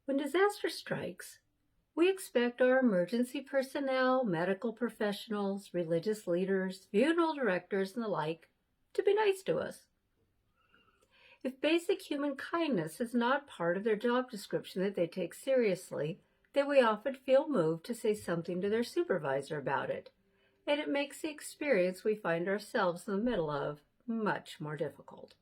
When disaster strikes, we expect our emergency personnel, medical professionals, religious leaders, funeral directors, and the like to be nice to us. If basic human kindness is not part of their job description that they take seriously, then we often feel moved to say something to their supervisor about it, and it makes the experience we find ourselves in the middle of much more difficult.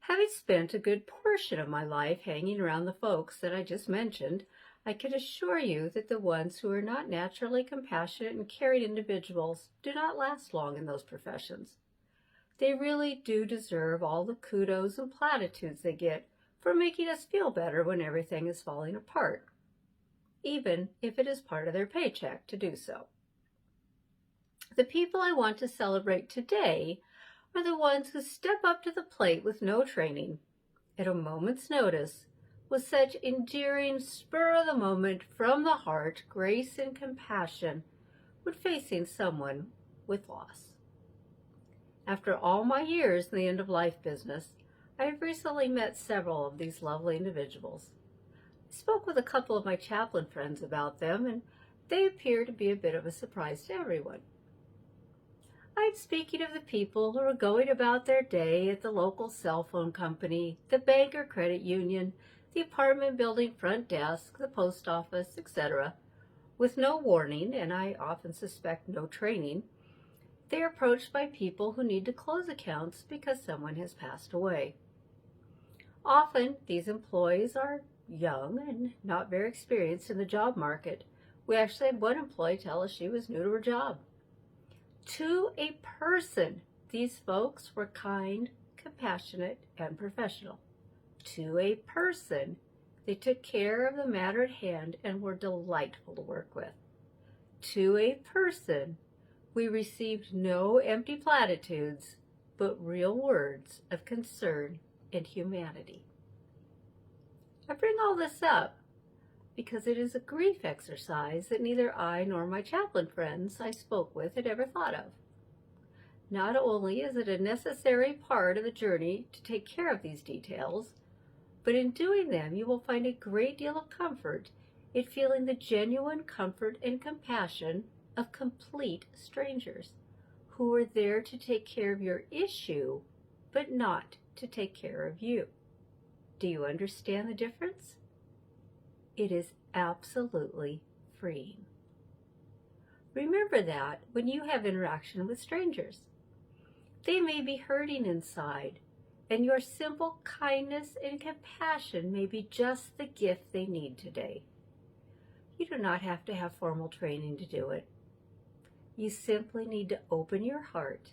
Having spent a good portion of my life hanging around the folks that I just mentioned, I can assure you that the ones who are not naturally compassionate and caring individuals do not last long in those professions. They really do deserve all the kudos and platitudes they get for making us feel better when everything is falling apart, even if it is part of their paycheck to do so. The people I want to celebrate today are the ones who step up to the plate with no training, at a moment's notice, with such endearing, spur-of-the-moment, from-the-heart grace and compassion when facing someone with loss. After all my years in the end-of-life business, I have recently met several of these lovely individuals. I spoke with a couple of my chaplain friends about them, and they appear to be a bit of a surprise to everyone. I'm speaking of the people who are going about their day at the local cell phone company, the bank or credit union, the apartment building front desk, the post office, etc., with no warning, and I often suspect no training. They are approached by people who need to close accounts because someone has passed away. Often, these employees are young and not very experienced in the job market. We actually had one employee tell us she was new to her job. To a person, these folks were kind, compassionate, and professional. To a person, they took care of the matter at hand and were delightful to work with. To a person, we received no empty platitudes, but real words of concern and humanity. I bring all this up because it is a grief exercise that neither I nor my chaplain friends I spoke with had ever thought of. Not only is it a necessary part of the journey to take care of these details, but in doing them you will find a great deal of comfort in feeling the genuine comfort and compassion of complete strangers who are there to take care of your issue, but not to take care of you. Do you understand the difference? It is absolutely freeing. Remember that when you have interaction with strangers. They may be hurting inside, and your simple kindness and compassion may be just the gift they need today. You do not have to have formal training to do it. You simply need to open your heart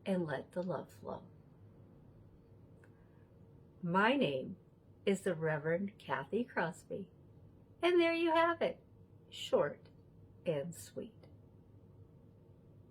and let the love flow. My name is the Reverend Kathy Crosby, and there you have it, short and sweet.